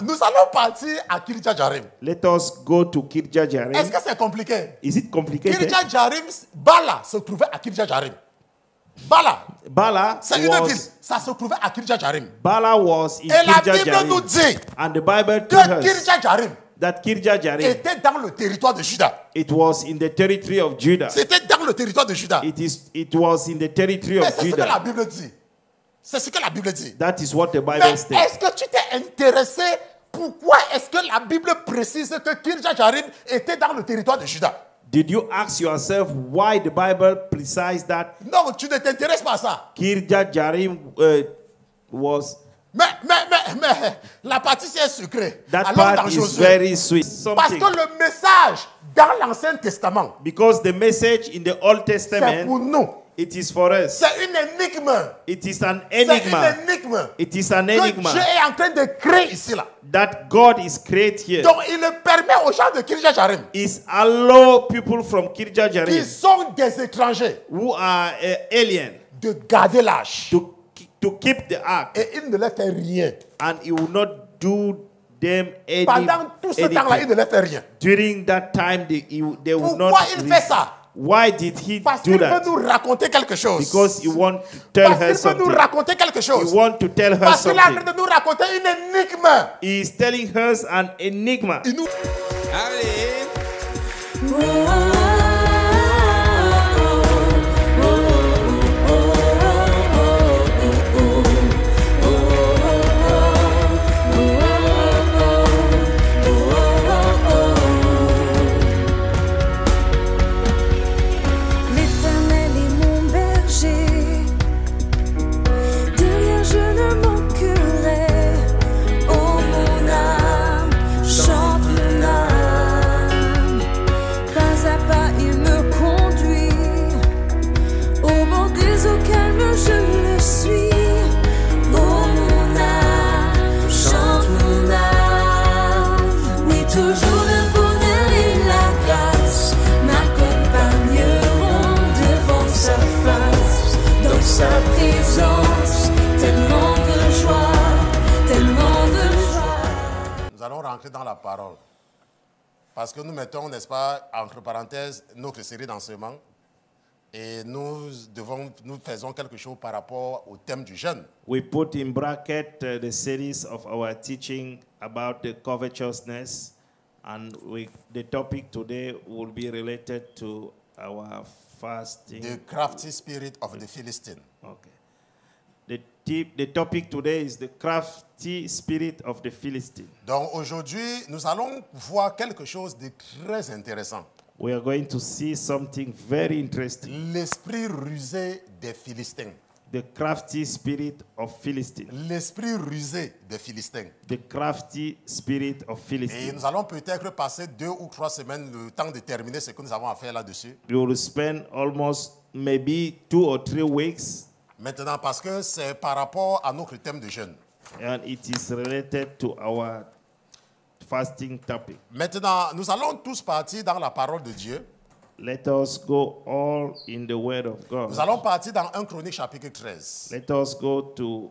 Nous allons partir à Kirjat Jearim. Let us go to Kirjat Jearim. Est-ce que c'est compliqué? Is it complicated? Kirjat Jearim, Bala se trouvait à Kirjat Jearim. Bala, c'est une ville. Ça se trouvait à Kirjat Jearim. Bala was in Et la Kirjat Bible Jearim. nous dit And the Bible que told us Kirjat Jearim that Kirjat Jearim, était dans le territoire de Juda. it was in the territory of Judah. C'était dans le territoire de Juda. It was in the territory Mais of c'est ce que la Judah. Bible dit. C'est ce que la Bible dit. That is what the Bible Mais states. est-ce que tu t'es intéressé? Pourquoi est-ce que la Bible précise que Kirjat Jearim était dans le territoire de Juda? Did you ask yourself why the Bible precised that Non, tu ne t'intéresses pas à ça. Kirjat Jearim was... Mais la partie c'est secret. That Alors dans part is Josué. very sweet. Parce que le message dans l'Ancien Testament, Because the message in the Old c'est Testament, pour nous. it is for us. C'est une énigme. It is an C'est enigma. une énigme. It is an Que enigma Dieu est en train de créer ici là. that God is create here. Donc il le permet aux gens de Kirjat Jearim Is allow people from Kirjat qui Jearim sont des étrangers who are aliens de garder l'âge. to keep the ark, Et il ne leur fait rien. and he will not do them Pendant tout ce temps-là, il anything. ne leur fait rien. During that time, they will not. Pourquoi il fait ça? Why did he Parce do qu'il veut that? nous raconter quelque chose. Because he want to tell Parce her qu'il veut nous something. raconter quelque He chose. want to tell her Parce qu'il est en train something. de nous raconter une énigme. He is telling her an enigma. Il nous... Allez. L'Éternel est mon berger, de rien je ne manquerai. Oh mon âme, chante mon âme. Pas à pas il me conduit, au bord des eaux calmes je le suis. Oh mon âme, chante mon âme. Oui, toujours le bonheur et la grâce m'accompagneront devant sa face, dans sa présence, tellement de joie, tellement de joie. Nous allons rentrer dans la parole. Parce que nous mettons, n'est-ce pas, entre parenthèses, notre série d'enseignements. Et nous faisons quelque chose par rapport au thème du jeûne. We put in bracket the series of our teaching about the covetousness, and the topic today will be related to our fasting. The crafty spirit of the Philistines. Okay. The topic today is the crafty spirit of the Philistine. Donc aujourd'hui, nous allons voir quelque chose de très intéressant. We are going to see something very interesting. L'esprit rusé des Philistins. The crafty spirit of Philistine. L'esprit rusé des Philistins. The crafty spirit of Et Philistine. nous allons peut-être passer 2 ou 3 semaines le temps de terminer ce que nous avons à faire là-dessus. We will spend almost maybe 2 or 3 weeks, Maintenant, parce que c'est par rapport à notre thème de jeûne. and it is related to our fasting topic. Maintenant, nous allons tous partir dans la parole de Dieu. Let us go all in the word of God. Nous allons partir dans 1 Chronique chapitre 13. Let us go to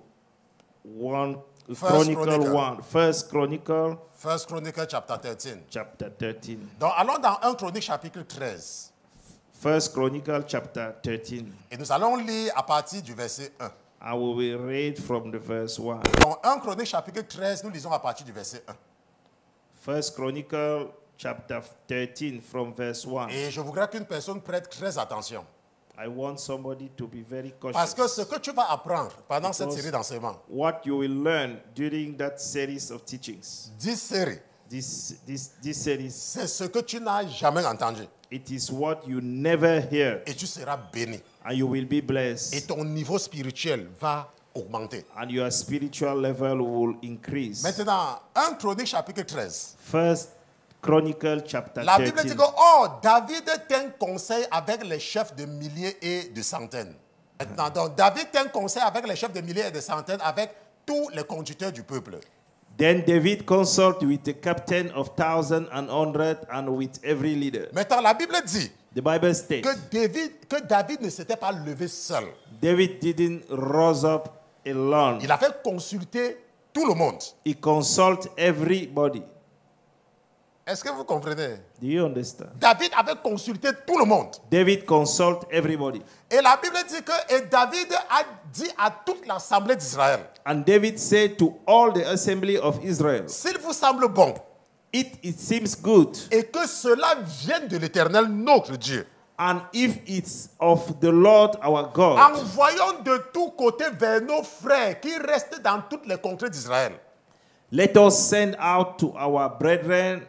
First Chronicle Chronicle. 1. First Chronicle 1 Chronicle chapter 13. chapter 13. Donc, allons dans 1 Chronique chapitre 13. First Chronicle chapter 13. Et nous allons lire à partir du verset 1. I will read from the verse 1. Donc, 1 Chronique chapitre 13, nous lisons à partir du verset 1. First Chronicle chapter 13 from verse 1. Et je voudrais qu'une personne prête très attention. I want somebody to be very Parce que cautious. ce que tu vas apprendre pendant cette Because série d'enseignements, what you will learn during that series of teachings, 10 séries, this series, c'est ce que tu n'as jamais entendu. it is what you never hear, Et tu seras béni. and you will be Et blessed, ton niveau spirituel va augmenter. and your spiritual level will increase. Maintenant, 1 Chronique chapitre 13. First Chronicle chapter La Bible dit 13. que, oh, David tient conseil avec les chefs de milliers et de centaines. Maintenant, donc, David tient conseil avec les chefs de milliers et de centaines, avec tous les conducteurs du peuple. Then David consulted with the captain of thousand and hundred and with every leader. Maintenant, la Bible dit The Bible states que David ne s'était pas levé seul. David didn't rise up alone. Il avait consulté tout le monde. He consulted everybody. Est-ce que vous comprenez? Do you understand? David avait consulté tout le monde. David consulted everybody. Et la Bible dit que et David a dit à toute l'assemblée d'Israël, And David said to all the assembly of Israel, s'il vous semble bon it seems good, et que cela vienne de l'Éternel notre Dieu, and if it's of the Lord our God, envoyons de tous côtés vers nos frères qui restent dans toutes les contrées d'Israël. let us send out to our brethren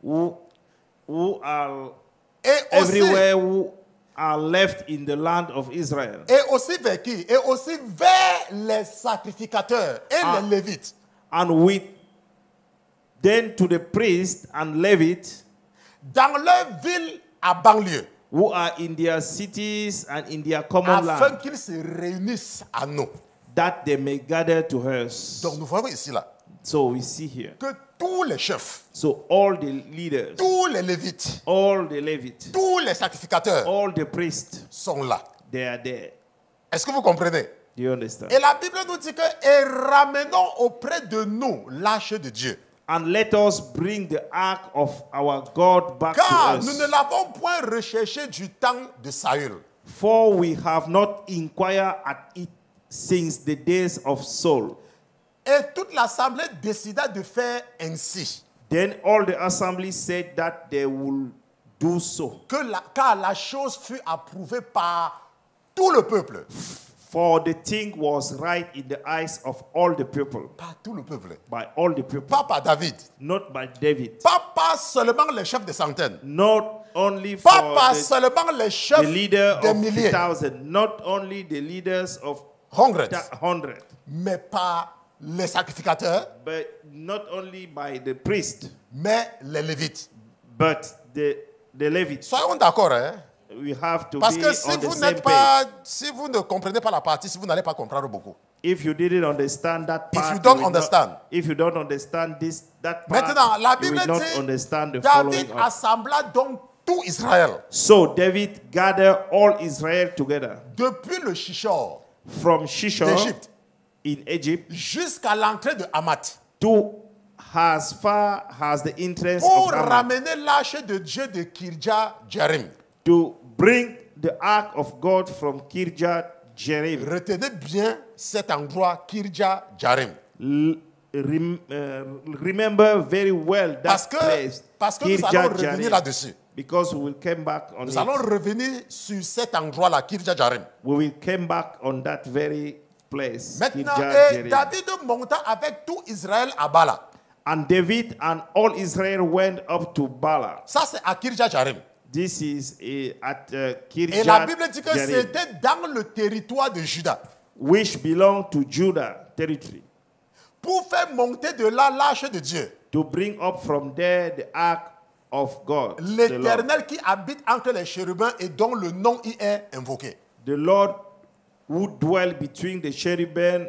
who are Et aussi, everywhere, who are left in the land of Israel. et aussi vers qui? Et aussi vers les sacrificateurs et les Lévites. And with then to the priests and Levites Dans leur ville à banlieue, who are in their cities and in their common afin land, qu'ils se réunissent à nous. that they may gather to us. Donc nous voyons ici là So we see here. que tous les chefs, So all the leaders, tous les Lévites, all the Levites, tous les sacrificateurs all the priests, sont là. they are there. Est-ce que vous comprenez? Do you understand? Et la Bible nous dit que et ramenons auprès de nous l'arche de Dieu. And let us bring the ark of our God back Car to nous us. ne l'avons point recherché du temps de Saül. For we have not inquired at it since the days of Saul. Et toute l'assemblée décida de faire ainsi. Then all the assembly said that they will do so. Car la chose fut approuvée par tout le peuple. For the thing was right in the eyes of all the people. Par tout le peuple. By all the people. Pas par David. Not by David. Pas seulement les chefs de centaines. Not only for Pas seulement les the chefs leader des of milliers. 1,000. Not only the leaders of Hundreds. 100. Mais par les sacrificateurs, But not only by the priest, mais les Lévites. but the Levites. Soyons d'accord, hein? We have to Parce be que si on the vous same n'êtes page. pas, si vous ne comprenez pas la partie, si vous n'allez pas comprendre beaucoup. If you didn't understand that If part, you don't will not- understand. if you don't understand that part, Maintenant, la you Bible will not dit, understand the David following. assembla donc tout Israël, So David gathered all Israel together depuis le Shishor from Shishon d'Égypte in Egypt jusqu'à l'entrée de Hamath to as far as the entrance pour of Hamath, ramener l'arche de Dieu de Kirja Jerim. to bring the ark of God from Kirjath Jearim. Retenez bien cet endroit, Kirja Jerim. Remember very well Parce that que, place, parce que nous allons Kirjath revenir Jearim, là-dessus. because we will come back on Nous it. allons revenir sur cet endroit-là, Kirja Jerim. We will come back on that very place. Maintenant, Kirjath et Jearim. David monta avec tout Israël à Bala. And David and all Israel went up to Bala. Ça, c'est à Kirja Jerim. This is at Et la Bible Kirjath dit que Jearim, c'était dans le territoire de Juda. which belonged to Judah territory, Pour faire monter de là l'arche de Dieu. to bring up from there the ark of God, the Lord. L'Éternel qui habite entre les chérubins et dont le nom y est invoqué. The Lord who dwell between the cherubim,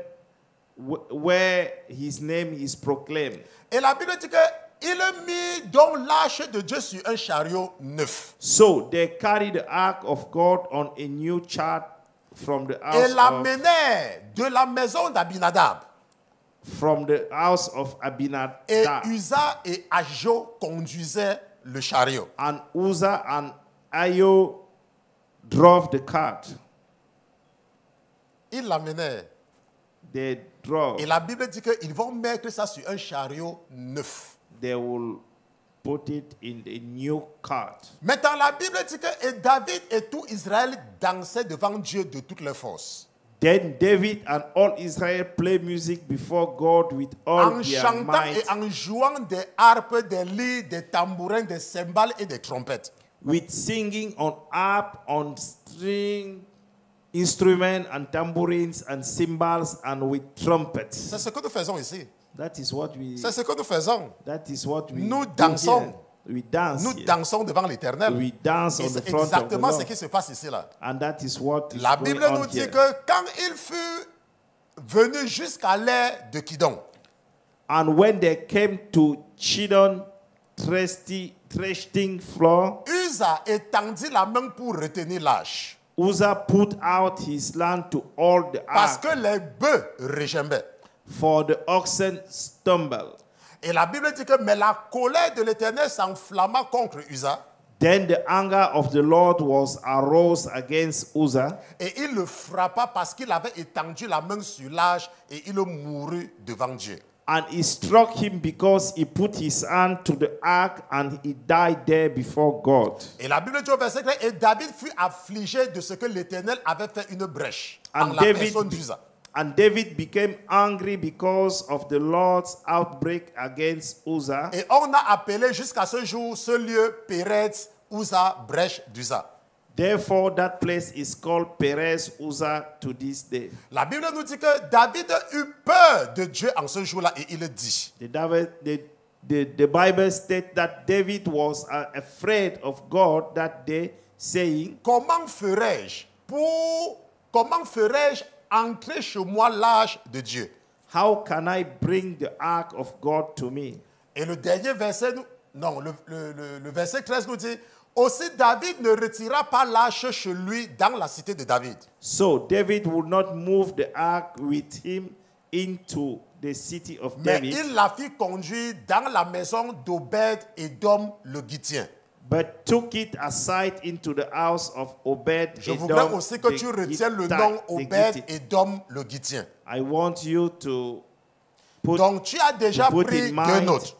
where his name is proclaimed. Et la Bible dit qu'il mit donc l'arche de Dieu sur un chariot neuf. So they carried the ark of God on a new chart from the Et house of, l'amenèrent de la maison d'Abinadab. Et Abinadab. Uza et Ajo conduisaient le chariot. And Uzzah and Ayo drove the cart. Ils l'amenèrent. They drove. Et la Bible dit qu'ils vont mettre ça sur un chariot neuf. They will put it in a new cart. Maintenant, la Bible dit que et David et tout Israël dansaient devant Dieu de toutes leurs forces. Then David and all Israel play music before God with all En their chantant might, et en jouant des harpes, des lyres, des tambourins, des cymbales et des trompettes. with singing on harp, on string instruments and tambourines and cymbals and with trumpets. C'est ce que nous faisons ici. That is what we. C'est ce que nous faisons. That is what we. Nous do dansons. here. We dance. Nous here. dansons devant l'Éternel. We dance Et on the c'est front of the exactement ce Lord. qui se passe ici là. And that is what is La going Bible on nous dit here. que quand il fut venu jusqu'à l'ère de Kidon, And when they came to Chidon threshing floor, Uza étendit la main pour retenir l'arche. Uzzah put out his land to all the Parce ark, que les bœufs regimbaient. for the oxen stumble. Et la Bible dit que mais la colère de l'Éternel s'enflamma contre Uza. Then the anger of the Lord was arose against Uzzah, Et il le frappa parce qu'il avait étendu la main sur l'âge et il mourut devant Dieu. and he struck him because he put his hand to the ark, and he died there before God. Et la Bible dit au verset 13, et David fut affligé de ce que l'Éternel avait fait une brèche en And la David, personne d'Uza. and David became angry because of the Lord's outbreak against Uzzah. Et on a appelé jusqu'à ce jour ce lieu Péretz Uza, brèche d'Uza. Therefore, that place is called Perez Uzzah to this day. La Bible nous dit que David eut peur de Dieu en ce jour-là et il dit. The Bible states that David was afraid of God that day, saying, Comment ferais-je entrer chez moi l'âge de Dieu? how can I bring the ark of God to me? Et le dernier verset, le verset 13 nous dit, aussi David ne retira pas l'arche chez lui dans la cité de David. So David would not move the ark with him into the city of Mais David, il la fit conduire dans la maison d'Obed Edom le Gittien. but took it aside into the house of Obed Je voudrais Edom. aussi que tu retiennes le nom Obed Edom le Gittien. I want you to put, Donc tu as déjà put pris in deux mind notes,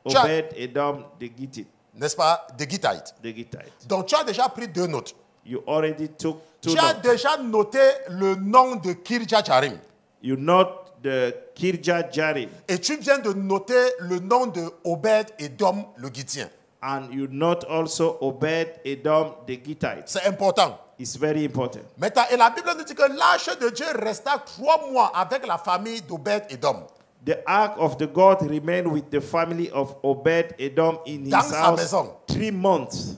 Obed Edom the Gittite. n'est-ce pas, de Gittite. The Gittite. Donc tu as déjà pris deux notes. You already took two Tu as notes. déjà noté le nom de Kirjat Jarim. You note the Kirjat Jarim, Et tu viens de noter le nom de Obed Edom le Gittien. and you note also Obed Edom the Gittite. C'est important. It's very important. Maintenant, et la Bible nous dit que l'arche de Dieu resta 3 mois avec la famille d'Obed Edom. The ark of the God remained with the family of Obed Edom in his Dans sa house maison. 3 months.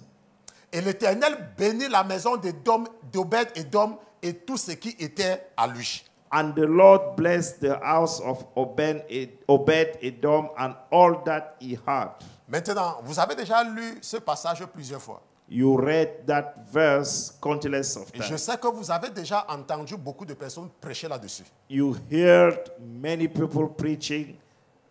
Et l'Éternel bénit la maison d'Obed Edom et tout ce qui était à lui. And the Lord blessed the house of Obed Edom and all that he had. Maintenant, vous avez déjà lu ce passage plusieurs fois. You read that verse countless of Et je times. sais que vous avez déjà entendu beaucoup de personnes prêcher là-dessus. You heard many people preaching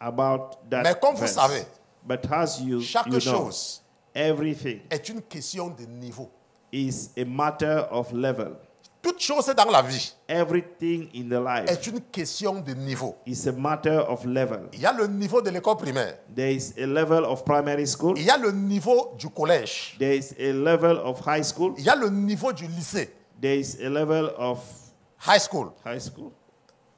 about that Mais comme vous verse. savez, But as you chaque know, chose everything est une question de niveau. is a matter of level. Toute chose dans la vie Everything in the life est une question de niveau. is a matter of level. Il y a le niveau de l'école primaire. There is a level of primary school. Il y a le niveau du collège. There is a level of high school. Il y a le niveau du lycée. There is a level of High school. high school.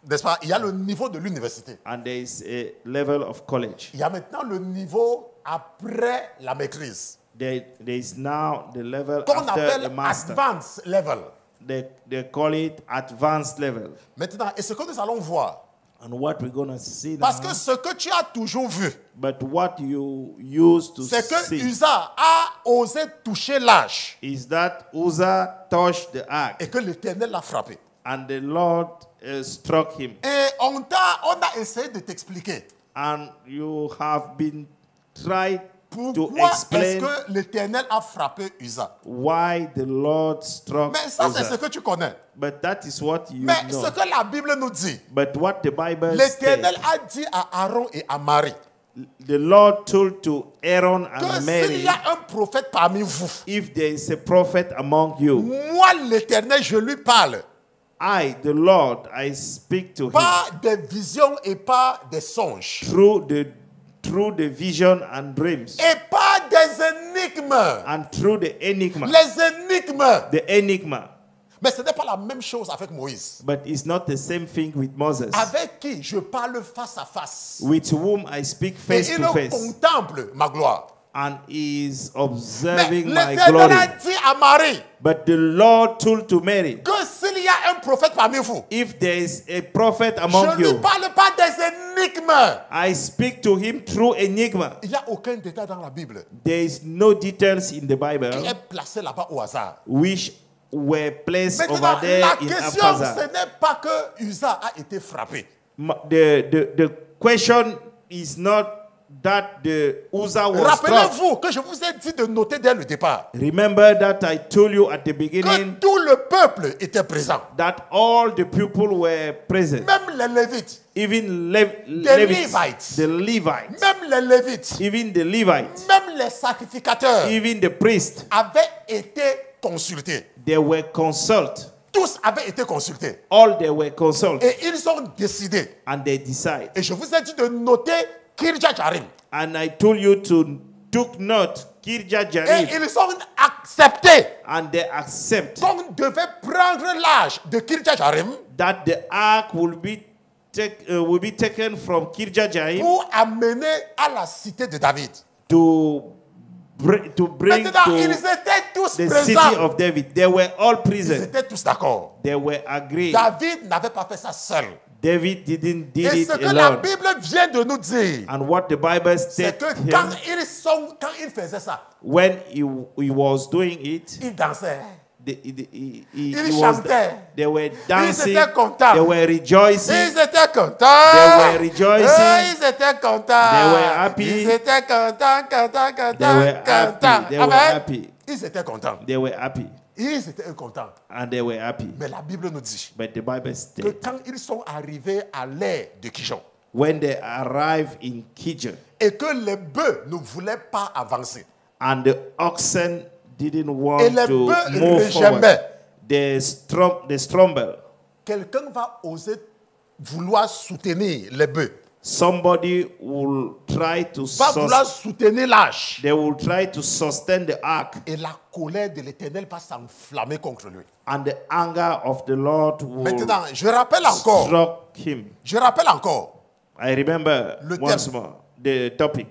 N'est-ce pas? Il y a le niveau de l'université. And there is a level of college. Il y a maintenant le niveau après la maîtrise. There is now the level Qu'on after the appelle master. advanced level. They call it advanced level. Maintenant, et ce que nous allons voir, And what we're going to see now, parce que ce que tu as toujours vu, but what you used to c'est que see Uza a osé toucher l'âge is that Uzzah touched the ark et que l'Éternel l'a frappé. and the Lord struck him. Et on a essayé de t'expliquer And you have been tried to pourquoi est-ce explain que l'Éternel a frappé Uza. why the Lord struck Mais ça, c'est ce Uzzah. que tu connais. But that is what you Mais know. ce que la Bible nous dit, But what the Bible l'Éternel says, a dit à Aaron et à Marie the Lord told to Aaron que and s'il Mary, y a un prophète parmi vous, if there is a prophet among you, moi l'Éternel, je lui parle. I, the Lord, I speak to him Pas des visions et pas des songes. through the vision and dreams Et pas des énigmes. and through the enigma. Les énigmes. The enigma. Mais ce n'est pas la même chose avec Moïse. But it's not the same thing with Moses, Avec qui je parle face à face. with whom I speak Et face il to face, contemple ma gloire. and is Mais observing my l'Éternel glory. a dit à Marie But the Lord told to Mary, que s'il y a un prophète parmi vous, if there is a prophet je among ne lui you, parle pas des énigmes. I speak to him through enigma. Il n'y a aucun détail dans la Bible There is no details in the qui Bible est placé là-bas au hasard. which were placed Maintenant, over there la in question, haphazard. ce n'est pas que Uza a été frappé. The question is not that the Uzzah was struck. Rappelez-vous que je vous ai dit de noter dès le départ Remember that I told you at the beginning que tout le le peuple était présent. that all the people were present. Même les Lévites. Even Levites. the Levites, Même les Lévites. even the Levites, Même les sacrificateurs even the priests, avaient été consultés. they were consulted. Tous avaient été consultés. All they were consulted, Et ils ont décidé. and they decide. Et je vous ai dit de noter Kirjat Jearim. And I told you to took note Kirjat Et Jearim, ils ont accepté and they accept qu'on devait prendre l'âge de Kirjat Jearim that the ark will be taken from Kirjat Jearim pour amener à la cité de David. to bring Maintenant, to ils étaient tous the city présents. of David. They were all Ils present. étaient tous d'accord. They were agreed. David n'avait pas fait ça seul. David didn't did Et it ce que la alone. Bible vient de nous dire, And what the Bible c'est said que here, quand ils faisaient ça, when he was doing it, ils dansaient. he Ils was, chantaient. they were dancing, étaient contents. they were rejoicing, Ils étaient contents. they were rejoicing, Ils étaient contents. they were happy, Ils étaient contents, contents, they were contents, contents. happy, they were Amen. happy, Ils étaient contents. they were happy, Ils étaient contents. and they were happy. Mais la Bible nous dit But the Bible que states, quand ils sont arrivés à l'ère de Kijon when they arrived in Kijon, et que les bœufs ne voulaient pas avancer, and the oxen didn't et want les to bœufs move forward, regimaient, they stumbled. quelqu'un va oser vouloir soutenir les bœufs, Somebody will try to va vouloir soutenir l'âge. they will try to sustain the ark, Et la colère de l'Éternel va s'enflammer contre lui. and the anger of the Lord will Maintenant, je rappelle encore, struck him. I remember Le once thème. more the topic,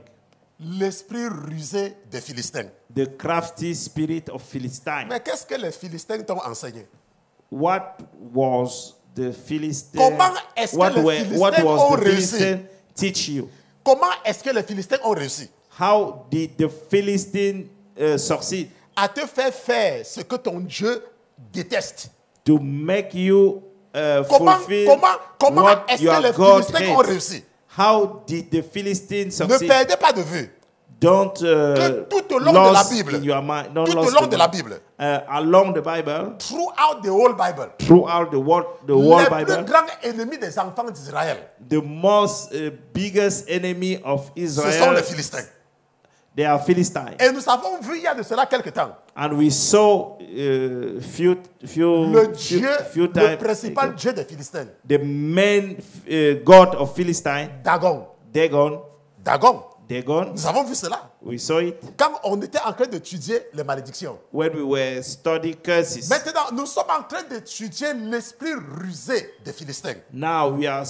l'esprit rusé des Philistins. the crafty spirit of Philistines. Mais qu'est-ce que les Philistins t'ont enseigné? What was the Philistine? Comment est-ce que les What Philistins ont was the réussi? Philistine teach you? Comment est-ce que les Philistins ont réussi How did the Philistine succeed à te faire ce que ton Dieu déteste? to make you Comment fulfill comment est-ce what your que les God Philistins ont hates? réussi? How did the Philistines Ne succeed? perdez pas de vue Don't que tout au long de la lost Bible, in your mind, don't tout au lost long in de la Bible, along the Bible, throughout the whole Bible, throughout the whole les plus Bible, grands ennemis des enfants d'Israël, the most biggest enemy of ce sont Israel, les Philistins. they are Philistines. Et nous avons vu il y a de cela quelques temps, And we saw few le times principal Dieu des Philistins, the main god of Philistine, Dagon. Dagon. Nous avons vu cela. We saw it Quand on était en train d'étudier les malédictions. when we were studying curses. Maintenant, nous sommes en train d'étudier l'esprit rusé des Philistins. Now we are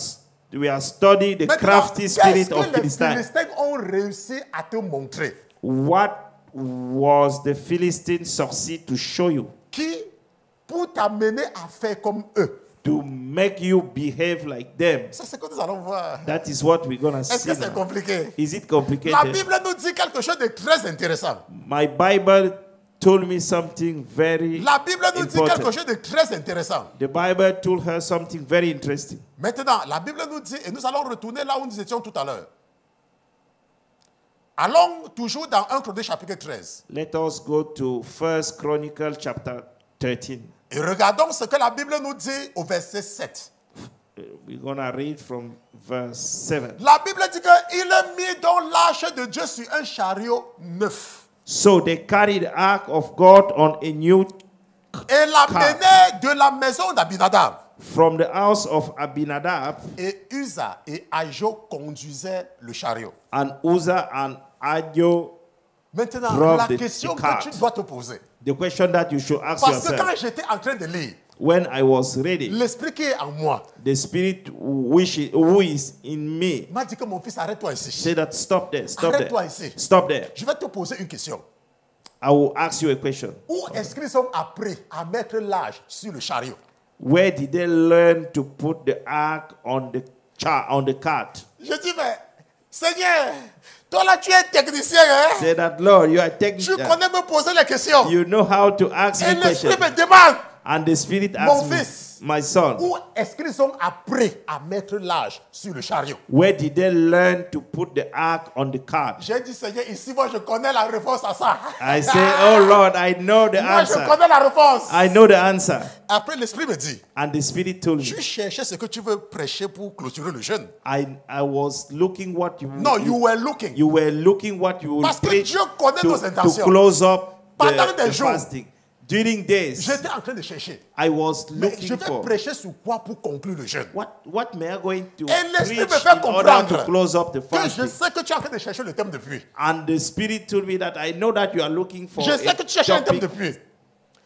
studying the Maintenant, crafty spirit qu'est-ce of que les Philistine. Philistins ont réussi à te montrer? What was the Philistine succeed to show you? Qui, pour t'amener à faire comme eux. To make you behave like them. C'est ce que nous allons voir. That is what we're going to Est-ce see que c'est now. compliqué? Is it complicated? La Bible nous dit quelque chose de très intéressant. My Bible told me something very La Bible nous dit important. quelque chose de très intéressant. The Bible told her something very interesting. Maintenant, la Bible nous dit, et nous allons retourner là où nous étions tout à l'heure. Allons toujours dans 1 Chronique chapitre 13. Let us go to 1 Chronicle chapter 13. Et regardons ce que la Bible nous dit au verset 7. We're going to read from verse 7. La Bible dit qu'il a mis dans l'arche de Dieu sur un chariot neuf. So they carried the ark of God on a new Et l'amenaient de la maison d'Abinadab. from the house of Abinadab, Et Uza et Ajo conduisaient le chariot. and Uzzah and Ajo. Maintenant, Drop la the question que cart. tu dois te poser. The question that you should ask Parce que yourself, quand j'étais en train de lire, when I was reading, l'esprit qui est en moi the spirit who is in me m'a dit que mon fils, arrête-toi ici. said that stop there, stop Arrête-toi there, ici. stop there. Je vais te poser une question. I will ask you a question. Où est-ce qu'ils sont appris à mettre l'âge sur le chariot? Where did they learn to put the ark on the cart? Je dis, mais Seigneur, toi là tu es technicien, hein? Say that, Lord, you are Tu technical. connais me poser les questions. You know how to ask Et me questions. l'esprit me demande, And the spirit mon asked me, fils, My son, Où est-ce qu'ils ont appris à mettre l'âge sur le chariot? where did they learn to put the ark on the cart? J'ai dit, Seigneur, ici, moi, je connais la réponse à ça. I say, oh Lord, I know the Moi, je answer. connais la réponse. I know the answer. Après, l'Esprit me dit, And the Spirit told me, tu cherchais ce que tu veux prêcher pour clôturer le jeûne. I was looking what you Non, you were looking. you were looking what you would Parce que preach Dieu connaît nos to intentions. close up Pendant the des jours, fasting. During days, J'étais en train de chercher. I was Mais je looking vais for prêcher sur quoi pour conclure le jeûne? what may I going to Et l'Esprit preach me fait in order to comprendre close up the que je fasting. sais que tu es en train de chercher le thème de pluie. And the Spirit told me that I know that you are looking for Je sais que tu cherches un thème de topic. pluie.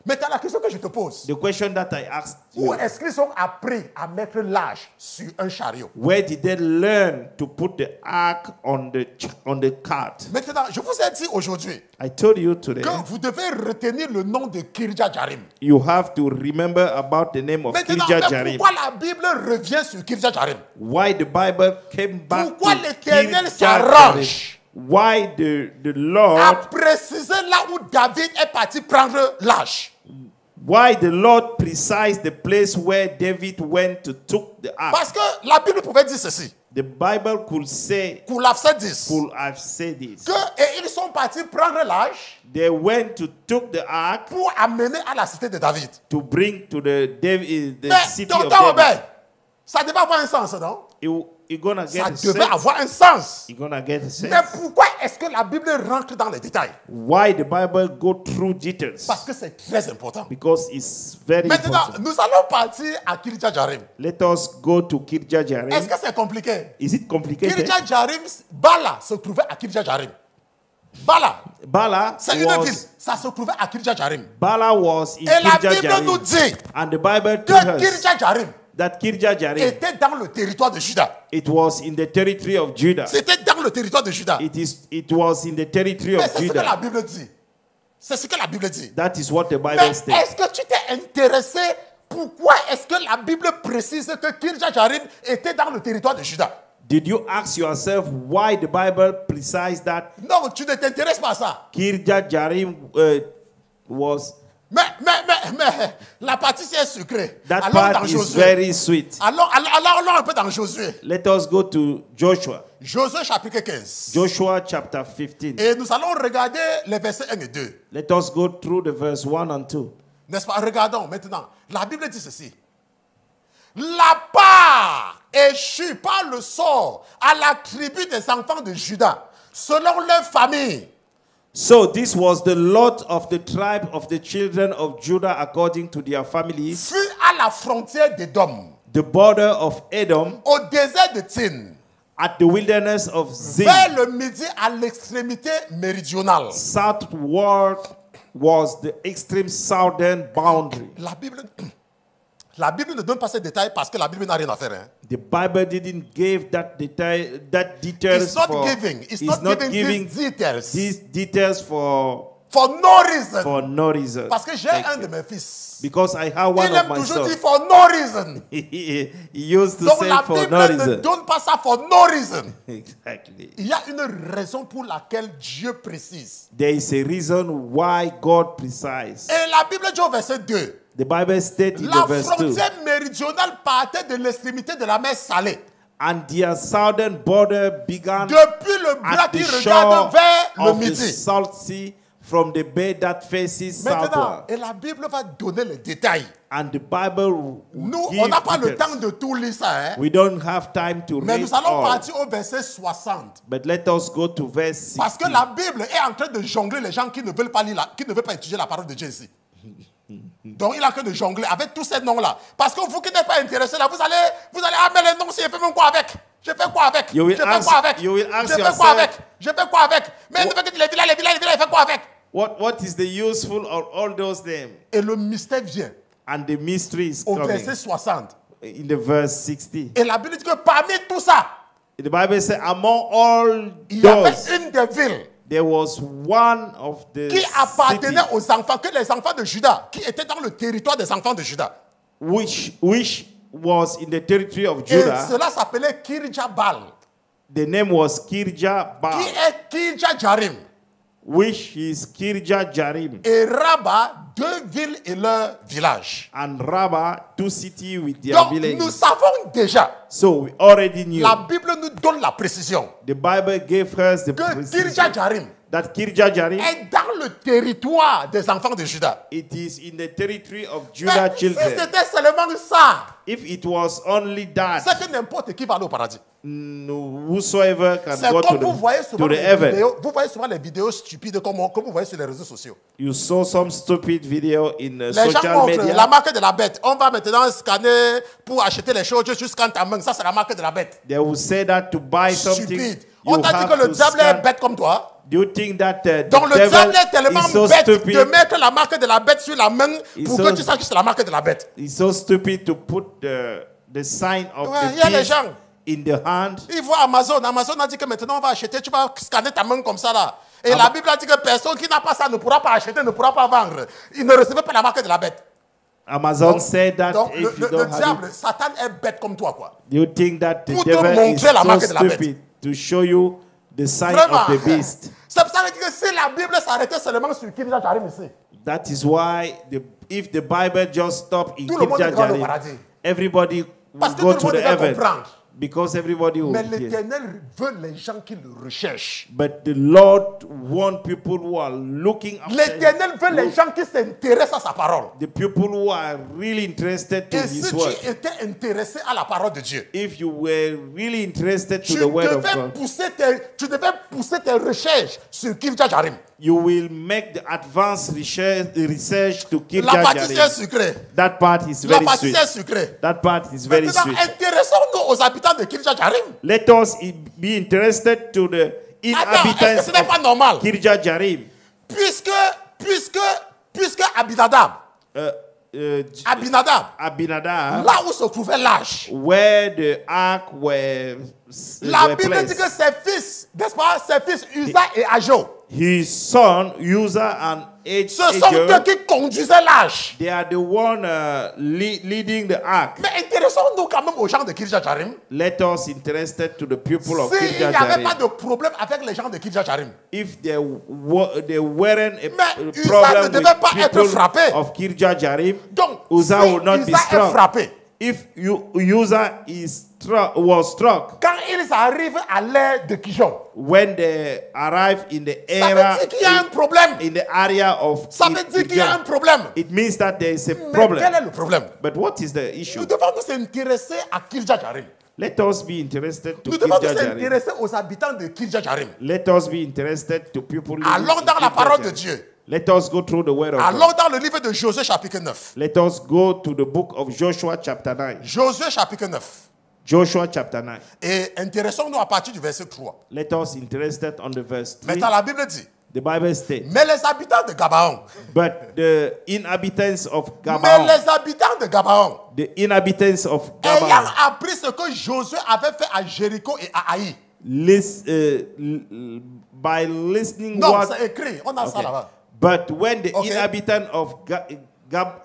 Maintenant, la question que je te pose, The question that I asked où you, est-ce qu'ils ont appris à mettre l'âge sur un chariot? where did they learn to put the ark on the cart? Maintenant, je vous ai dit aujourd'hui I told you today, que vous devez retenir le nom de Kirja Jarim. you have to remember about the name of Maintenant, Kirja mais Jarim. pourquoi la Bible revient sur Kirja Jarim? Why the Bible came back Pourquoi to l'Éternel Kirja Jarim? s'arrange Why the à Lord préciser là où David est parti prendre l'âge? Why the Lord precise the place where David went to took the ark? Parce que la Bible pouvait dire ceci. The Bible could say, Could have said this. could have said this. Que, et ils sont partis prendre l'âge They went to took the ark pour amener à la cité de David. to bring to the Mais city of tonton David. Obed, ça devait avoir un sens, non? You're gonna Ça get a devait sense. avoir un sens. You're gonna get a Mais sense. pourquoi est-ce que la Bible rentre dans les détails? Why the Bible go through details? Parce que c'est très important. Because it's very Maintenant, important. nous allons partir à Kirja Jarim. Let us go to Kirja Jarim. Est-ce que c'est compliqué? Is it complicated? Kirja Jarim, Bala se trouvait à Kirja Jarim. Bala, c'est une ville. Ça se trouvait à Kirja Jarim. Bala was in Et la Kirja Bible nous Jarim. dit And the Bible told que us Kirja Jarim that Kirja Jarim, était dans le territoire de Juda. it was in the territory of Judah. C'était dans le territoire de Juda. It was in the territory Mais of c'est ce que la Judah. Bible dit. C'est ce que la Bible dit. That is what the Mais Bible states. est-ce que tu t'es intéressé pourquoi est-ce que la Bible précise que Kirja Jarim était dans le territoire de Juda? Did you ask yourself why the Bible precise that Non, tu ne t'intéresses pas à ça. Kirja Jarim was... Mais la partie c'est secret. That Allons part dans is Josué. very sweet. Allons un peu dans Josué. Let us go to Joshua. Josué chapitre 15. Joshua chapter 15. Et nous allons regarder les versets 1 et 2. Let us go through the verse 1 and 2. N'est-ce pas? Regardons maintenant. La Bible dit ceci. La part échue par le sort à la tribu des enfants de Juda, selon leur famille. So this was the lot of the tribe of the children of Judah according to their families. Fut à la frontière d'Édom, The border of Edom au désert de Tsin, at the wilderness of Zin. vers le midi à l'extrémité méridionale. Southward was the extreme southern boundary. La Bible ne donne pas ces détails parce que la Bible n'a rien à faire. Hein. The Bible didn't give that details It's not for. giving. It's It's not giving these details. these details for No reason. no reason. Parce que j'ai Thank un you. de mes fils. Because I have one Il of aime my toujours sons. dire for no reason. He used to Donc say la for Bible no ne reason. donne pas ça for no reason. Exactly. Il y a une raison pour laquelle Dieu précise. There is a reason why God precise. Et la Bible dit au verset 2. The Bible states in La the verse 2. frontière méridionale partait de l'extrémité de la mer Salée. And their southern border began Depuis le bras at the qui shore regarde vers le of the midi. Salt Sea from the bay that faces Maintenant, southward. et la Bible va donner les détails. And the Bible will Nous, give on n'a pas le details. temps de tout lire ça. Hein? We don't have time to Mais read nous allons all. partir au verset 60. But let us go to verse 16. Parce que la Bible est en train de jongler les gens qui ne veulent pas lire, qui ne veulent pas étudier la parole de Dieu ici. Donc il est en train de jongler avec tous ces noms-là. Parce que vous qui n'êtes pas intéressés là, vous allez amener les noms, si je fais même quoi avec? Je fais quoi avec? You will Je fais ask- quoi avec? you will Je ask fais quoi yourself- avec? Je fais quoi avec? Mais nous fait que les villas, il fait quoi avec? What is the useful of all those names? Et le mystère vient And the mystery is au coming verset 60. in the verse 60. Et la Bible dit que parmi tout ça, The Bible says, among all il y avait those, une des villes there was one of the qui appartenait cities aux enfants, que les enfants de Juda, qui étaient dans le territoire des enfants de Juda. which was in the territory of Et Judah. cela s'appelait Kirja Baal, The name was Kirja qui Baal, est Kirja Jarim. which is Kirjat Jearim, et Rabba, 2 villes et leurs villages. and Rabbah, 2 cities with their Donc, villages. nous savons déjà, So we already knew. la Bible nous donne la précision The Bible gave us the que precision Kirjat Jearim that Kirjat Jearim, est dans le territoire des enfants de Juda. it is in the territory of Judah Mais si children. c'était seulement ça, If it was only that, c'est que n'importe qui va aller au paradis. whosoever can C'est go comme vous voyez to souvent the les heaven. vidéos, vous voyez souvent les vidéos stupides comme vous voyez sur les réseaux sociaux. You saw some stupid video in Les gens social montrent media. la marque de la bête. On va maintenant scanner pour acheter les choses, juste scanne ta main. Ça, c'est la marque de la bête. They will say that to buy something, Stupide. you On t'a dit have que le to diable est scan. bête comme toi. Do you think that the Donc le devil diable est tellement is so bête de stupid? mettre la marque de la bête sur la main pour so- que tu saches que c'est la marque de la bête. It's so stupid to put the sign of Ouais, il y a the les beast gens. in the hand. Il voit Amazon. Amazon a dit que maintenant on va acheter, tu vas scanner ta main comme ça là. Et la Bible a dit que personne qui n'a pas ça ne pourra pas acheter, ne pourra pas vendre. Il ne recevait pas la marque de la bête. Amazon said that Donc if you le don't have diable, it, Satan est bête comme toi quoi. do you think that the Pour te devil is montrer la so marque de la bête. stupid to show you the sign Vraiment. of the beast? C'est pour ça que si la Bible s'arrêtait seulement sur Kirjat Jearim ici, That is why if the Bible just stopped in tout le monde Kirjat devrait aller au Jearim, paradis. everybody Parce will que go tout to le the monde devrait heaven comprendre. because everybody will. Mais Yes. l'Éternel veut les gens qui le recherchent. But the Lord wants people who are looking after L'Éternel veut les gens qui s'intéressent à sa parole. the people who are really interested to Et His si word. tu étais intéressé à la parole de Dieu, If you were really interested to tu the word of devais God, pousser tes recherches sur Kirjat Jearim. you will make the advanced research to La Kirjat pâtissière Jearim. sucrée. That part is La very sweet. pâtissière sucrée. That part is very Maintenant, sweet. intéressons-nous aux habitants de Kirjat Jearim. Let us be interested to the Attends, est-ce que inhabitants ce n'est pas normal? of Kirjat Jearim. Puisque Abinadab, Abinadab, là où se trouvait l'âge, where the ark were la Bible dit placed. que ses fils, n'est-ce pas, ses fils Uza et Ajo, His son, Uzzah and ce sont eux Ahijah, qui conduisaient l'âge. they are the one leading the ark. Mais intéressons-nous quand même aux gens de Kirjat Jearim. Let us interested to the people of S'il n'y Kirjat avait pas Jearim. de problème avec les gens de Kirjat Jearim, If there weren't a Mais Uzzah problem ne devait pas with être people frappé. of Kirjat Jearim, donc Uzzah si will not be Uzzah est struck. frappé, If Uzzah was struck quand ils arrivent à l'ère de Kijon, when they arrive in the ça era veut dire qu'il y a un problème. in the area of Ça veut dire qu'il y a un Kijon, problème. it means that there is a Mais quel est problem. le problème? But what is the issue? Nous devons nous intéresser à Kirjat Jearim. Let us be interested to Nous devons Kirjat nous Jearim. intéresser aux habitants de Kirjat Jearim. Let us be interested to people living Allons in dans la Kirjat parole de Jearim. Dieu. Let us go through the word of God. Allons dans le livre de Josué chapitre 9. Let us go to the book of Joshua chapter 9. Josué chapitre 9. Joshua chapter 9. Et intéressons-nous à partir du verset 3. Let us interested on the verse 3. Maintenant, la Bible dit, The Bible states, mais les habitants de Gabaon, but the inhabitants of mais Gabaon, les habitants de Gabaon, the inhabitants of ayant Gabaon, appris ce que Josué avait fait à Jéricho et à Haï. by listening Non, what, c'est écrit, on a ça okay. là-bas. But when the Okay. inhabitants of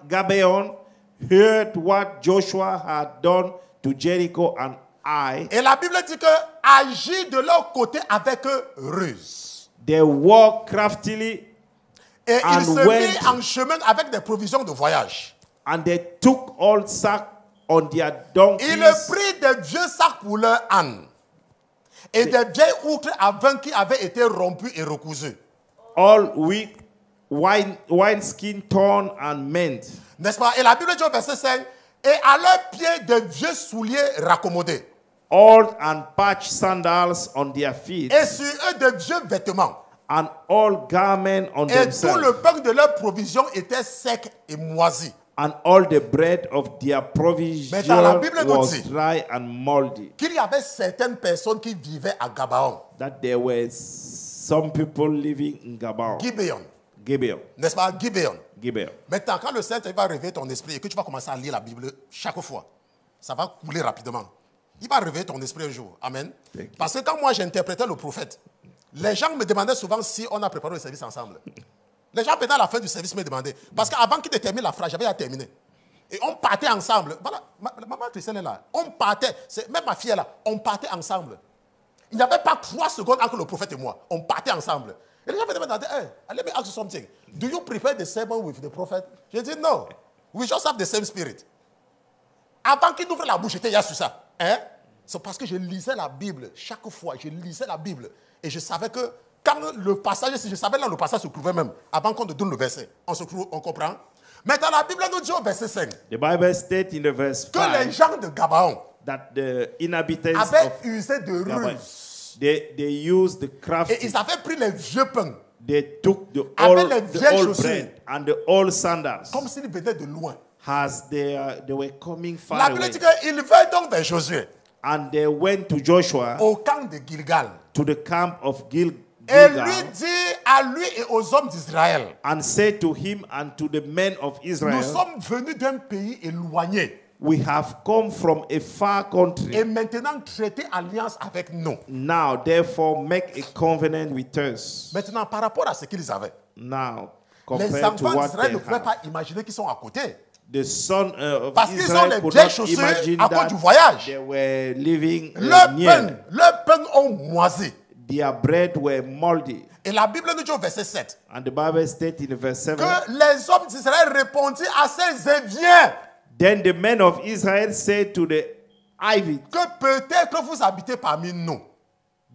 Gabaon heard what Joshua had done to Jericho and Ai, Et la Bible dit que agit de leur côté avec ruse. they walked craftily Et And il se went- mit en chemin avec des provisions de voyage. and they took all sack on their Il donkeys prit des vieux sacs pour leur âne et des vieilles outres à vin qui avaient été rompues et recousues. all weak wineskin torn and mend, N'est-ce pas? Et la Bible dit au verset 5, et à leurs pieds des vieux souliers raccommodés. old and patched sandals on their feet, Et sur eux des vieux vêtements. and all garments on Et tout themselves, le pain de leurs provisions était sec et moisi. and all the bread of their Maintenant, la provision Bible nous was dit dry and moldy. Qu'il y avait certaines personnes qui vivaient à Gabaon, That there were some people living in Gabaon, Gibeon. N'est-ce pas? Gibeon. Gibeon. Maintenant, quand le Saint va réveiller ton esprit et que tu vas commencer à lire la Bible chaque fois, ça va couler rapidement. Il va réveiller ton esprit un jour. Amen. Parce que quand moi j'interprétais le prophète, les gens me demandaient souvent si on a préparé le service ensemble. Les gens, peut-être à la fin du service, me demandaient. Parce qu'avant qu'il ne termine la phrase, j'avais à terminer. Et on partait ensemble. Voilà, maman Christelle est là. On partait, même ma fille est là. On partait ensemble. Il n'y avait pas 3 secondes entre le prophète et moi. On partait ensemble. Et les gens venaient me demander, hey, let me ask you something. Do you prepare the sermon with the prophet? J'ai dit non. We just have the same spirit. Avant qu'il ouvre la bouche, j'étais là sur ça. Hein? C'est parce que je lisais la Bible. Chaque fois, je lisais la Bible. Et je savais que quand le passage, si je savais là, le passage se trouvait même, avant qu'on ne donne le verset. On comprend? Mais dans la Bible, nous dit au verset 5 The Bible states in the verse que les 5 gens de Gabaon that the inhabitants avaient of usé de Gabaon, ruse. they used the Et crafty. ils avaient pris les vieux pains, They took the Avec old, les the vieilles old chaussures. bread and the old sandals comme s'ils venaient de loin. as they were coming La far Bible away. dit qu'ils venaient donc vers Josué, And they went to Joshua au camp de Gilgal. to the camp of Et Gilgal lui dit à lui et aux hommes d'Israël, and said to him and to the men of nous Israel, sommes venus d'un pays éloigné we have come from a far country. et maintenant traiter alliance avec nous. Now, therefore, make a covenant with us. Maintenant, par rapport à ce qu'ils avaient, Now, les compared to enfants what d'Israël they ne pouvaient have. pas imaginer qu'ils sont à côté. The son of Parce qu'ils ont Israel les could vieilles not chaussures imagine à cause that du voyage. they were living Leur pain ont moisi. Their bread were moldy. Et la Bible nous dit au verset 7 And the Bible states in the verse 7, que les hommes d'Israël répondirent à ces Éviens then the men of Israel said to the ivy, que peut-être vous habitez parmi nous.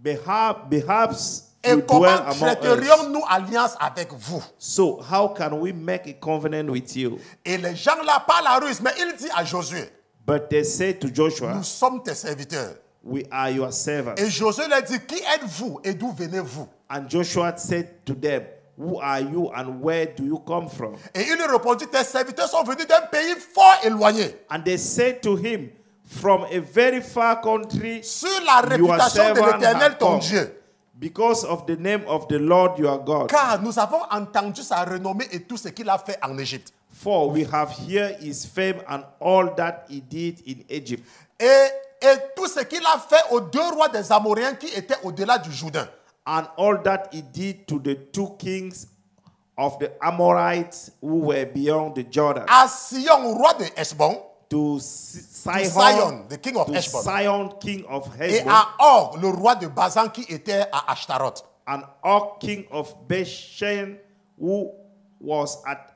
perhaps Et you comment dwell among us. traiterions-nous alliance avec vous? So how can we make a covenant with you? Et les gens là parlent la ruse, mais il dit à Josué, But they said to Joshua, nous sommes tes serviteurs. we are your servants. Et Josué leur dit, qui êtes-vous et d'où venez-vous? And Joshua said to them, who are you and where do you come from? Et il lui répondit, tes serviteurs sont venus d'un pays fort éloigné. And they said to him, from a very far country, Sur la your réputation de servant l'Éternel has ton come, Dieu. because of the name of the Lord your God. Car nous avons entendu sa renommée et tout ce qu'il a fait en Égypte. For we have here his fame and all that he did in Egypt, Et tout ce qu'il a fait aux deux rois des Amoréens qui étaient au-delà du Jourdain. and all that he did to the two kings of the Amorites who were beyond the Jordan, À Sion, roi de Heshbon, to Sion, Sihon, the king of to Heshbon, Sihon, king of et Heshbon, à Or, le roi de Bazan qui était à Ashtaroth. and Og, king of Bashan, who was at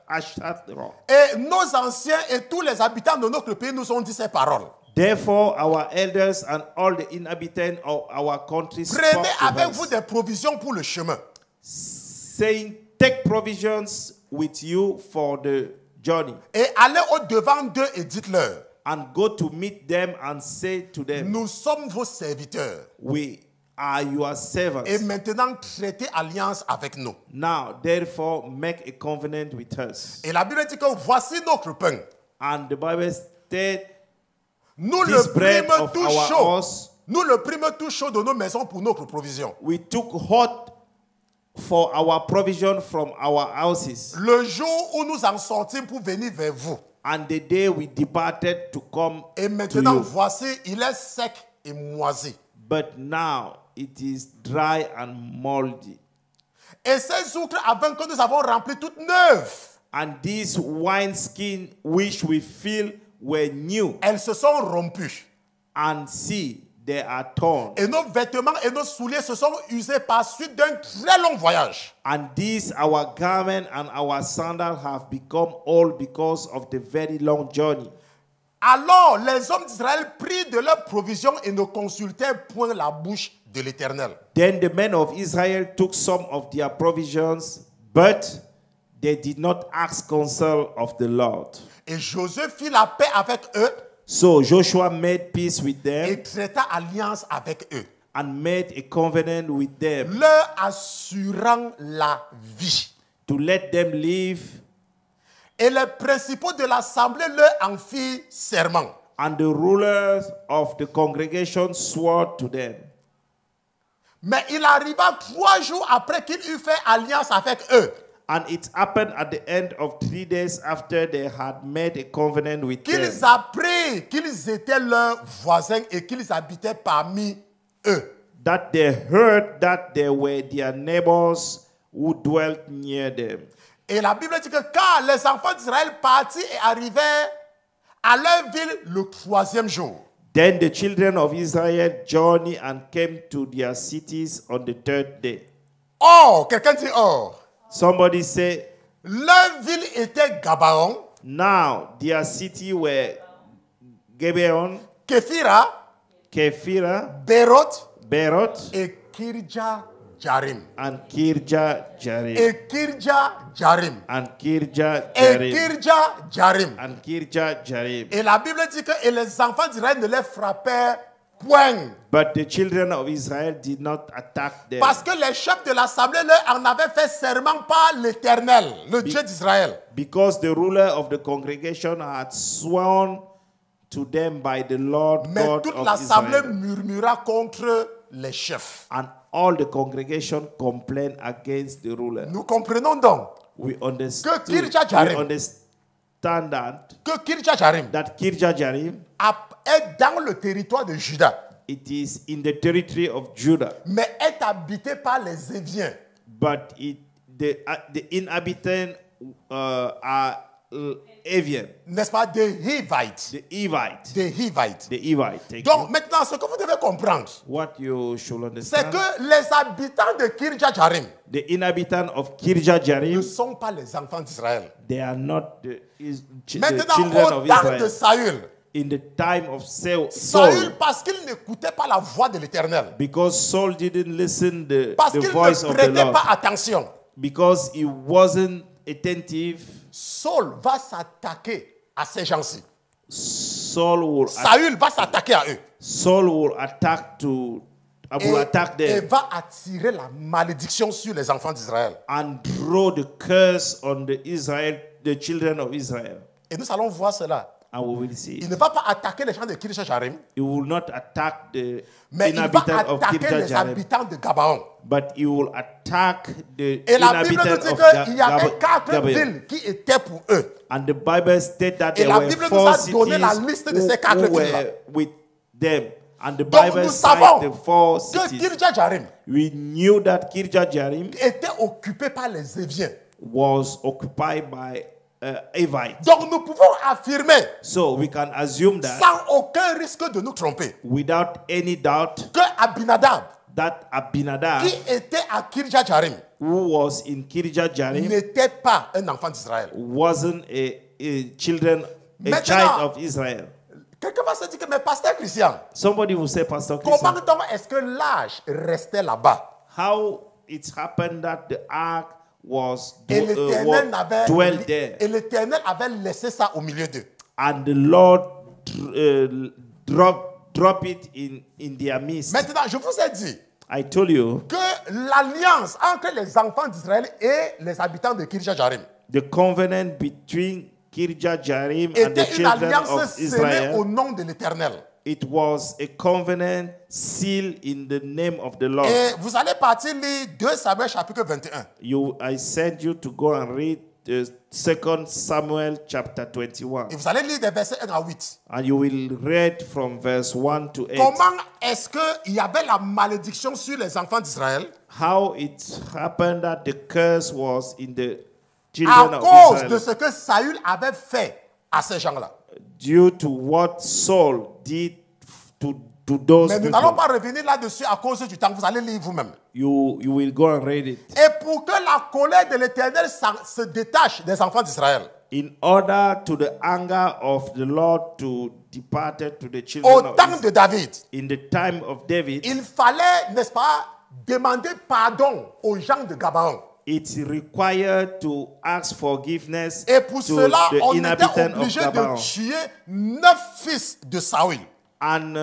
Ashtaroth. Et nos anciens et tous les habitants de notre pays nous ont dit ces paroles. Therefore, our elders and all the inhabitants of our country spoke Prenez to avec us, vous des provisions pour le chemin. saying, take provisions with you for the journey, Et allez au-devant d'eux et dites-leur, and go to meet them and say to them, nous sommes vos serviteurs. we are your servants. Et maintenant, traitez alliance avec nous. Now, therefore, make a covenant with us. Et la Bible dit que voici notre pain. And the Bible said, Nous this le bread prîmes of tout our chaud. house, Nous le prîmes tout chaud de nos maisons pour notre provision. we took hot for our provision from our houses. Le jour où nous en sortîmes pour venir vers vous. And the day we departed to come Et to maintenant, you. voici, il est sec et moisi. But now it is dry and moldy. Et ces outres avant que nous avons rempli toutes neuves, And these wineskins which we feel were new, elles se sont rompues. and see, they are torn. Et nos vêtements et nos souliers se sont usés par suite d'un très long voyage. And these our garment and our sandal have become old because of the very long journey. Alors les hommes d'Israël prirent de leurs provisions et ne consultèrent point la bouche de l'Éternel. Then the men of Israel took some of their provisions, but they did not ask counsel of the Lord. Et Josué fit la paix avec eux So Joshua made peace with them et traita alliance avec eux, and made a covenant with them leur assurant la vie. to let them live. Et les principaux de l'assemblée leur en firent serment. And the rulers of the congregation swore to them. Mais il arriva 3 jours après qu'il eut fait alliance avec eux, And it happened at the end of 3 days after they had made a covenant with them, qu'ils apprirent qu'ils étaient leurs voisins et qu'ils habitaient parmi eux. that they heard that they were their neighbors who dwelt near them. Et la Bible dit que quand les enfants d'Israël partirent et arrivèrent à leur ville le 3e jour, Then the children of Israel journeyed and came to their cities on the 3rd day. Or, quelqu'un dit or. Somebody say, Leur ville était Gabaon, now their city were Gibeon, Képhira, Kephira, Beroth Beroth, et Kirja Jarim. and Kirja Jarim. Et Kirja Jarim. And Kirja Et Jarim. Kirja Jarim. And Kirja Jarim. Et la Bible dit que et les enfants d'Israël ne les frappèrent point. But the children of Israel did not attack them. Parce que les chefs de l'assemblée leur en avaient fait serment par l'Éternel, le Dieu d'Israël. Because the ruler of the congregation had sworn to them by the Lord Mais God toute of l'assemblée Israel. murmura contre les chefs. And all the congregation complained against the ruler. Nous comprenons donc We Que understand, Kirja Jarim. we understand que Kirja Jarim that Kirja Jarim, est dans le territoire de Juda, it is in the territory of Judah, mais est habité par les Éviens. but the inhabitants are Avian, N'est-ce pas? Des Hivites. the Evites. Des Hivites. The Evite. Thank Donc you. maintenant, ce que vous devez comprendre, What you should c'est understand, que les habitants de Kirja Jarim the inhabitants of Kirja ne Jarim, sont pas les enfants d'Israël. they are not the Maintenant, children au of temps de Israel. Saül, In the time of Saul, Saül, parce qu'il n'écoutait pas la voix de l'Éternel, because Saul didn't listen parce the qu'il voice ne of the prêtait Lord, pas attention, because he wasn't attentive, Saul va s'attaquer à ces gens-ci. Saul Saül va s'attaquer à eux. will attack will attack Et them va attirer la malédiction sur les enfants d'Israël. and draw the curse on the children of Israel. Et nous allons voir cela. And we will see. Il ne va pas attaquer les gens de Kirja Jarim, He will not attack the mais il va inhabitants of attaquer Kirja les Jarim, habitants de Gabaon. but he will attack the Et la Bible nous inhabitants dit of qu'il y avait 4 Gabaon. villes qui étaient pour eux. And the Bible states that Et there la were Bible nous 4 a cities donné la liste de ces 4 who villes-là. were with them. And the Donc Bible nous cites savons the 4 que cities. Kirja Jarim We knew that Kirja Jarim était occupé par les Éviens. was occupied by Evites. Donc nous pouvons affirmer, So we can assume that sans aucun risque de nous tromper, without any doubt que Abinadab, that Abinadab, qui était à Kirja Jarim, who was in Kirja Jarim, n'était pas un enfant d'Israël. wasn't a child Maintenant, of Israel. Quelqu'un va se dire que, mais pasteur Christian, Somebody will say, Pastor comment Christian, donc est-ce que l'âge restait là-bas? how it happened that the ark was Et l'Éternel dwelt there, et l'Éternel avait laissé ça au milieu d'eux. and the Lord drop it in their midst. Maintenant, je vous ai dit I told you que l'alliance entre les enfants d'Israël et les habitants de Kirja Jarim the covenant between Kirja Jarim and the était une children alliance of scellée Israel. au nom de l'Éternel. It was a covenant sealed in the name of the Lord. Et vous allez partir lire 2 Samuel chapitre 21. I sent you to go and read 2 Samuel chapter 21. Et vous allez lire des versets 1 à 8. And you will read from verse 1 to 8. Comment est-ce qu'il y avait la malédiction sur les enfants d'Israël? How it happened that the curse was in the À children of cause de Israel ce que Saül avait fait à ces gens-là. due to what Saul did to those Mais nous n'allons people. pas revenir là-dessus à cause du temps. Vous allez lire vous-même. You will go and read it. Et pour que la colère de l'Éternel se détache des enfants d'Israël, In order to the anger of the Lord to depart to the au children of temps Israel. de David, In the time of David, il fallait, n'est-ce pas, demander pardon aux gens de Gabaon. it's required to ask forgiveness Et pour to cela, the on était inhabitants of obligé Gabaon. de tuer 9 fils de Saül. And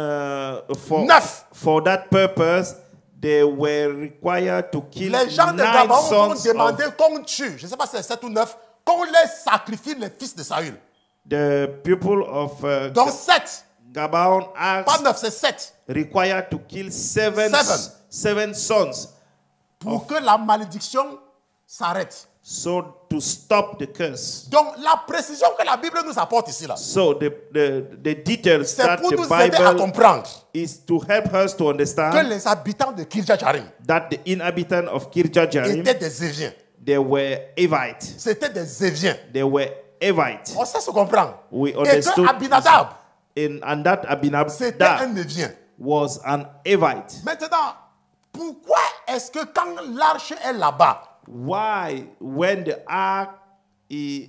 Neuf. for that purpose, they were required to kill Les gens de 9 Gabaon ont sons demandé of qu'on tue, je ne sais pas si c'est 7 ou 9, qu'on les sacrifie les fils de Saül. the people of Donc 7, Gabaon pas asked 9, c'est 7. required to kill seven sons, Pour que la malédiction s'arrête. so to stop the curse. Donc la précision que la Bible nous apporte ici, là, So the details c'est that pour the nous aider à Bible comprendre is to help us to que understand les habitants de Kirja Jarim that the inhabitants of Kirja Jarim, étaient des Éviens. they were Evites. C'était des Éviens. They were Evites. On sait se comprendre. We Et understood que Abinadab, and that c'était Abinadab un Évien. was an Evite. Maintenant, pourquoi est-ce que quand l'arche est là-bas, why, when the ark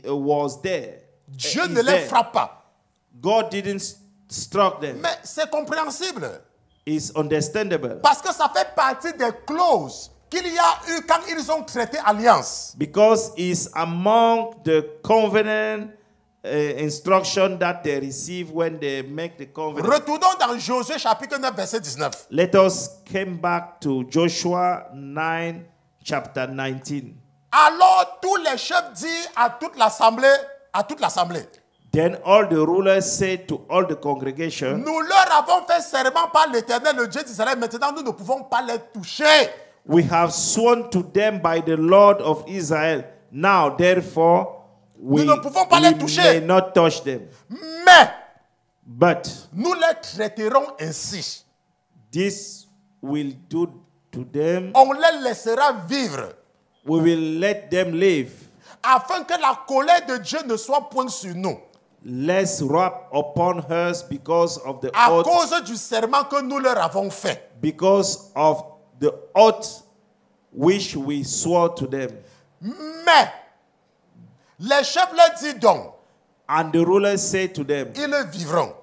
was there, Dieu is ne les there, frappe pas? God didn't struck them? Mais c'est compréhensible. It's understandable. Parce que ça fait partie des clauses qu'il y a eu quand ils ont traité alliance. Because it's among the covenant instruction that they receive when they make the covenant. Retournons dans Josué chapitre 9 verset 19. Let us come back to Joshua 9, chapter 19. Alors tous les chefs dirent à toute l'assemblée, Then all the rulers said to all the congregation, nous leur avons fait serment par l'Éternel, le Dieu d'Israël. Maintenant, nous ne pouvons pas les toucher. we have sworn to them by the Lord of Israel. Now, therefore, we Nous ne pouvons pas les toucher. may not touch them. Mais But nous les traiterons ainsi. this will do to them. On les laissera vivre, We will let them live, afin que la colère de Dieu ne soit point sur nous, lest wrath upon us because of the à oath, cause du serment que nous leur avons fait. because of the oath which we swore to them. Mais les chefs leur disent donc, And the rulers said to them, ils vivront.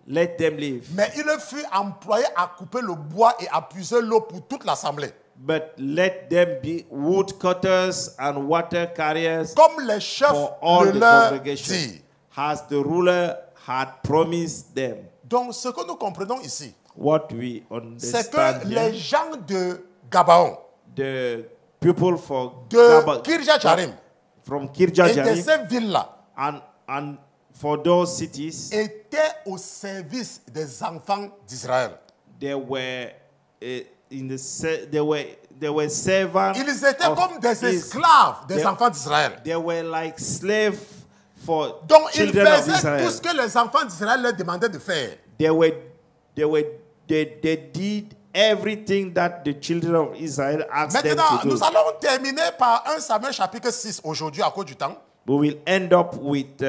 let them live. Mais il fut employé à couper le bois et à puiser l'eau pour toute l'assemblée. But let them be woodcutters and water carriers Comme les chefs for all le the leur congregation, disent. as the ruler had promised them. Donc ce que nous comprenons ici, What we c'est que understand les here, gens de Gabaon, the people for de Kirjat Jarim from et de Kirjajarim ces villes-là and for those cities, étaient au service des enfants d'Israël. they were they were servants. Ils étaient of comme des Israel. esclaves des They- enfants d'Israël. They were like slaves for Donc ils children of faisaient tout Israel. ce que les enfants d'Israël leur demandaient de faire. They did everything that the children of Israel asked them Maintenant, to do. nous allons terminer par 1 Samuel chapitre 6 aujourd'hui à cause du temps. We will end up with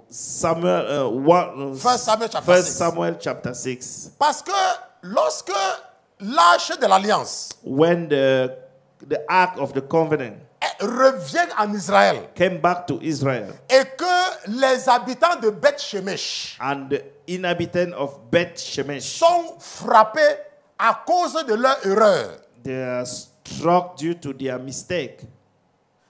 Samuel, First Samuel chapter 1 6. Samuel chapter 6. Parce que lorsque l'arche de l'alliance When the ark of the covenant revient en Israël came back to Israel, et que les habitants de Beth Shemesh and the inhabitants of Beth Shemesh, sont frappés à cause de leur erreur. they are struck due to their mistake.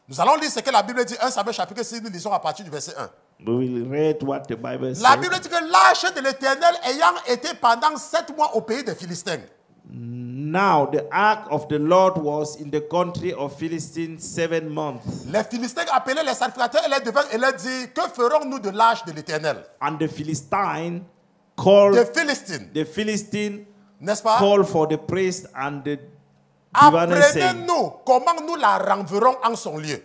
Nous allons lire ce que la Bible dit, 1 Samuel chapitre 6, nous lisons à partir du verset 1. We will read what the Bible La says. Bible dit que l'arche de l'Éternel ayant été pendant 7 mois au pays des Philistins. Now the ark of the Lord was in the country of Philistines 7 months. Les Philistins appelaient les sacrificateurs et les devins et leur dit, que ferons-nous de l'arche de l'Éternel? And the Philistine called The Philistines, n'est-ce pas? called for the priest and the diviners, saying, Apprenez-nous comment nous la renverrons en son lieu.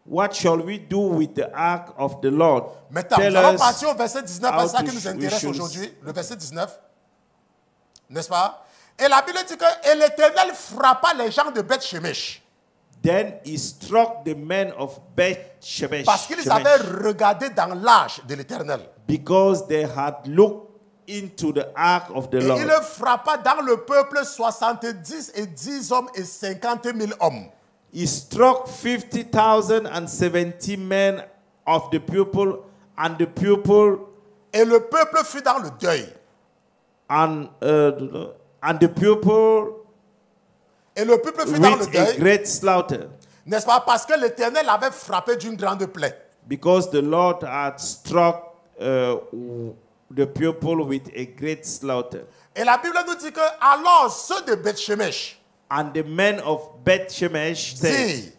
what shall we do with the ark of the Lord? Maintenant, Tell nous allons us partir au verset 19, how parce que ça qui to- nous we intéresse should- aujourd'hui, le verset 19. N'est-ce pas? Et la Bible dit que et l'Éternel frappa les gens de Beth Shemesh Then he struck the men of Beth Shemesh parce qu'ils avaient regardé dans l'arche de l'Éternel. because they had looked into the ark of the Et Lord. il frappa dans le peuple 70 et 10 hommes et 50 000 hommes. He struck 50,000 and 70 men of the people, and the people Et le peuple fut dans le deuil. and the people Et le peuple fut dans le with a deuil, great slaughter, n'est-ce pas? Parce que l'Éternel avait frappé d'une grande plaie. because the Lord had struck the people with a great slaughter. Et la Bible nous dit que alors ceux de Beth Shemesh And the men of Beth Shemesh said, disent,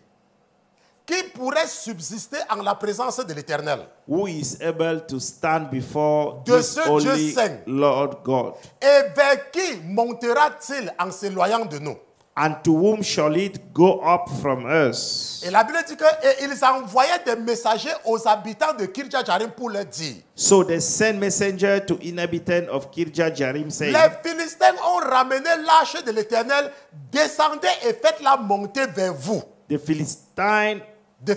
qui pourrait subsister en la présence de l'Éternel? who is able to stand before De this ce Dieu only saint. Lord God? Et vers qui montera-t-il en s'éloignant de nous? And to whom shall it go up from us? Et la Bible dit qu'ils envoyaient des messagers aux habitants de Kirjat Jarim pour leur dire, So they sent messenger to inhabitants of Kirjat Jarim saying, les Philistins ont ramené l'arche de l'Éternel, descendez et faites-la monter vers vous. the Philistines The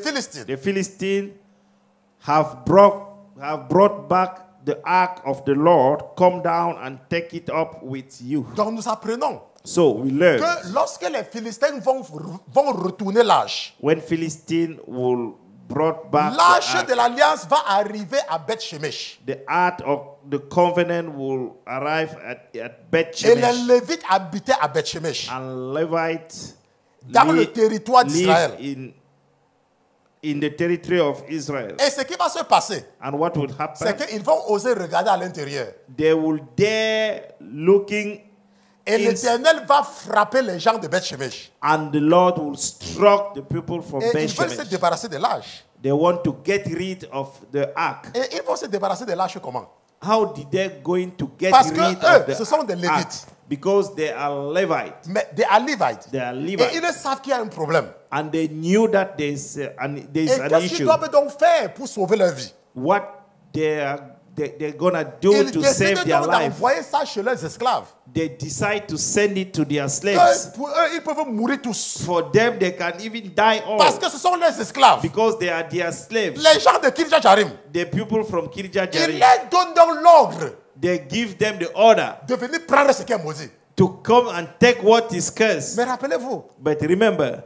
Philistines have brought back the ark of the Lord. Come down and take it up with you. Donc nous apprenons So we learn que lorsque les Philistins vont retourner l'âge, when Philistine will brought back l'arche de l'alliance va arriver à Beth-Shemesh. the ark of the covenant will arrive at Beth Et les Shemesh, Lévites habitaient à Beth-Shemesh, and Levites dans le territoire live d'Israël. in the territory of Israel. Et ce qui va se passer, And what will c'est happen? qu'ils vont oser regarder à l'intérieur. They will dare looking Et in, l'Éternel va frapper les gens de Beth-Shemesh. and the Lord will struck the people from Et Beth ils veulent se Shemesh. débarrasser de l'âge. They want to get rid of the ark. Et ils vont se débarrasser de l'âge comment? How did they going to get Parce que rid eux, of the ce sont des ark? Lévites. Because they are Levites. Mais des Levites. They are Et Levites. ils savent qu'il y a un problème. And they knew that there's Et an qu'est-ce qu'ils issue. doivent donc faire pour sauver leur vie? What they're gonna do Ils to save décident their donc life. d'envoyer ça chez leurs esclaves. They decide to send it to their Que slaves. pour eux, ils peuvent mourir tous. For them, they can even die Parce all que ce sont leurs esclaves. because they are their slaves. Les gens de Kirja Jarim. The people from Kirja Ils Jearim, leur donnent donc l'ordre they give them the order de venir prendre ce qui est maudit. to come and take what is cursed. Mais rappelez-vous But remember,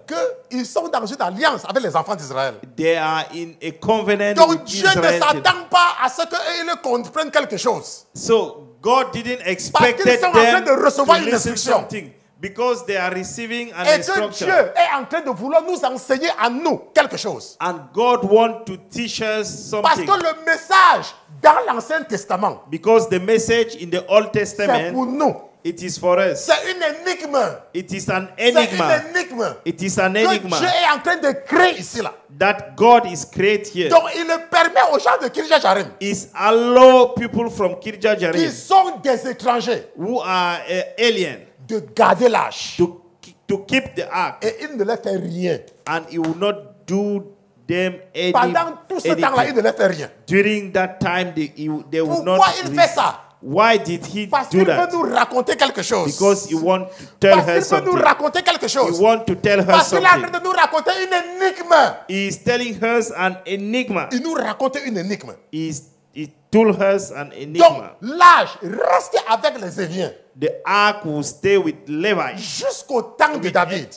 qu'ils sont dans une alliance avec les enfants d'Israël. they are in a covenant Donc with Dieu ne Israel. s'attend pas à ce qu'ils comprennent quelque chose. So God didn't expect qu'ils sont en train them de recevoir to une listen instruction. something because they are receiving an Et que instruction. Dieu est en train de vouloir nous enseigner à nous quelque chose. And God wants to teach us Parce something. que le message dans l'Ancien Testament, Because the message in the Old c'est Testament, pour nous. it is for us. C'est une énigme. It is an C'est enigma. une énigme. It is an Que Dieu enigma est en train de créer ici là. that God is create here. Donc il le permet aux gens de Kirja Jarim, Is allow people from Kirja qui Jearim sont des étrangers, who are aliens de garder l'âge. to keep the ark, Et il ne leur fait rien. and he will not do them Pendant tout ce temps-là, il anything. ne leur fait rien. During that time, they will not. Pourquoi il fait ça? Why did he Parce do qu'il veut that? nous raconter quelque chose. Because he want to tell Parce her qu'il veut nous something. raconter quelque He chose. want to tell her Parce qu'il est en train something. de nous raconter une énigme. He is telling her an enigma. Il nous raconte une énigme. He told her an Donc, enigma. l'âge reste avec les Éviens The ark will stay with Levi jusqu'au temps de David.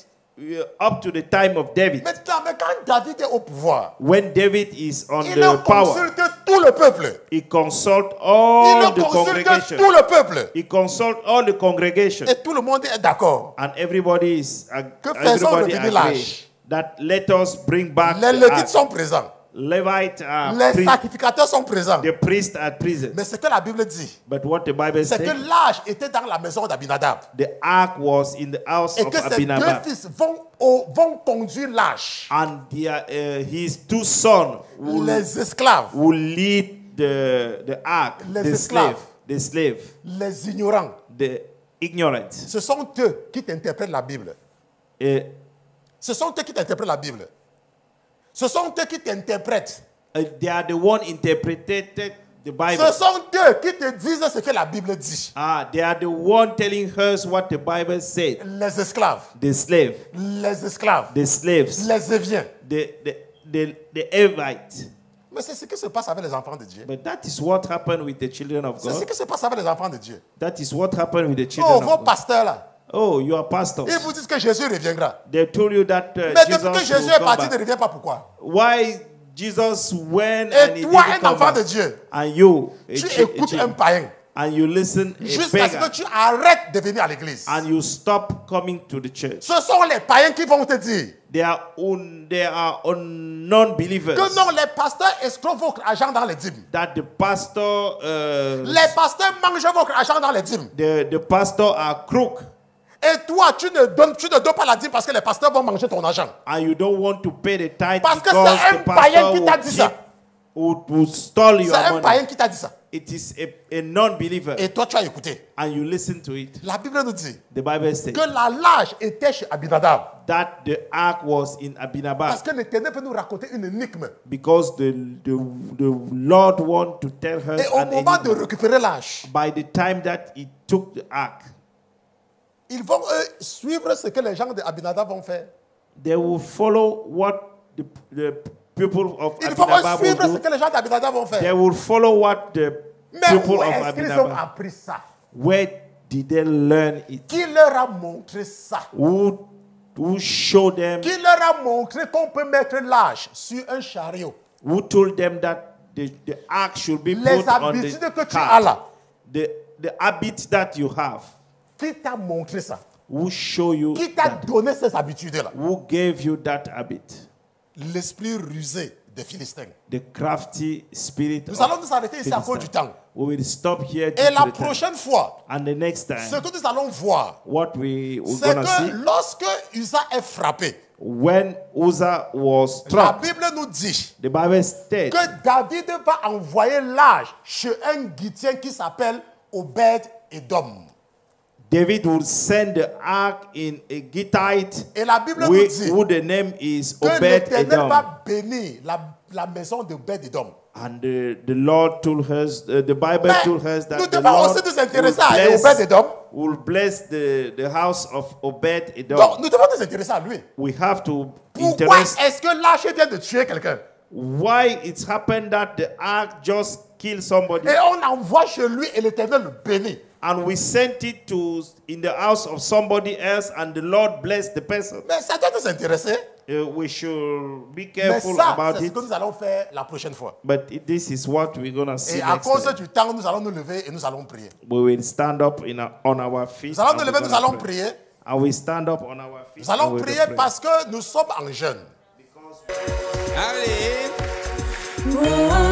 up to the time of David. Maintenant, mais quand David est au pouvoir, When David is on il the power, consulte tout le peuple. he consult Il all the consulte congregation. tout le peuple. He consult all the congregation, Et tout le monde est d'accord. and everybody is Que faisons everybody revenir agree l'âge. that let us bring back Les the Lévites ark. sont présents. Levites are Les priests. sacrificateurs sont présents. The priests are present. Mais ce que la Bible dit, But what the Bible c'est que says, l'âge était dans la maison d'Abinadab. the ark was in the house Et of que ses deux Abinadab, fils vont conduire l'âge. and his two sons will Les esclaves, lead the ark, Les the esclaves. slave, les ignorants. the ignorant. Ce sont eux qui t'interprètent la Bible. Uh, Ce sont eux qui t'interprètent la Bible. Ce sont eux qui t'interprètent. they are the one interpreted the Bible. Ce sont eux qui te disent ce que la Bible dit. They are the one telling us what the Bible said. Les esclaves, The slave, les esclaves, the slaves, les Éviens. the Levites. Mais c'est ce qui se passe avec les enfants de Dieu. But that is what happened with the children of C'est ce God. qui se passe avec les enfants de Dieu. That is what happened with the Oh, children vos of God. pasteurs là, Oh, you are pastors. ils vous disent que Jésus reviendra. They told you that Mais depuis que Jesus Jésus will est come parti, il ne back. revient pas. Pourquoi? Why Jesus went and he Et toi, didn't un come enfant de back? Dieu, And you, tu écoutes un païen and you listen a jusqu'à ce que beggar, tu arrêtes de venir à l'église. and you stop coming to the church. Ce sont les païens qui vont te dire They are non-believers. que non, les pasteurs escroquent votre argent dans les dîmes. That the pastor, Les pasteurs mangent votre argent dans les dîmes. the pastor are crook, Et toi, tu ne donnes pas la dîme parce que les pasteurs vont manger ton argent. and you don't want to pay the tithe Parce que because c'est un the païen pastor qui t'a dit ça. will stole your C'est un money. païen qui t'a dit ça. It is a non-believer, Et toi, tu as écouté. and you listen to it. La Bible nous dit The Bible says que la lâche était chez Abinadab. that the ark was in Parce Abinadab que l'Éternel peut nous raconter une énigme. because the Lord want to tell her Et au an moment de enigma. récupérer l'âge, By the time that he took the ark, ils vont suivre ce que les gens d'Abinadab vont faire. they will follow what the people of Ils vont Abinadab suivre will ce do. que les gens d'Abinadab vont They faire. will follow what the Mais people où of est-ce qu'ils ont Abinadab. appris ça? Where did they learn it? Qui leur a montré ça? Who showed them? Qui leur a montré qu'on peut mettre l'arche sur un chariot? Who told them that the ark should be Les put on habitudes the que tu as cart? là. The habits that you have. Qui t'a montré ça? Who show you Qui t'a that? donné ces habitudes-là? Who gave you that habit? L'esprit rusé des Philistins. The crafty spirit Nous of allons nous arrêter ici à cause du Philistines. temps. We will stop here. due Et to la the time. prochaine fois, And the next ce time, que nous allons voir, what we're c'est gonna que see, lorsque Usa est frappé, when Uzzah was la struck, Bible nous dit the Bible states que David va envoyer l'arche chez un Gittien qui s'appelle Obed-Edom. David would send the ark in a Gittite, Et la Bible nous dit who the name is que l'Éternel Obed-Edom. va bénir la maison d'Obed-Edom. And the Lord told us, the Bible Mais told us that nous the devons Lord aussi nous intéresser à Obed-Edom. will bless the house of Obed-Edom. Donc, nous devons nous intéresser à lui. We have to Pourquoi interest est-ce que l'arche vient de tuer quelqu'un? why it's happened that the ark just killed somebody Et on envoie chez lui et l'Éternel le bénit. and we sent it to in the house of somebody else and the Lord blessed the person. Mais ça doit nous intéresser. We should be Mais careful ça, about c'est ce it. que nous allons faire la prochaine fois. But this is what we're gonna see Et à next cause time. du temps, nous allons nous lever et nous allons prier. We will stand up on our feet. Nous allons and nous we're lever, nous gonna allons pray. prier. And we stand up on our feet. Nous allons and we're prier gonna pray. parce que nous sommes en jeûne. Oh,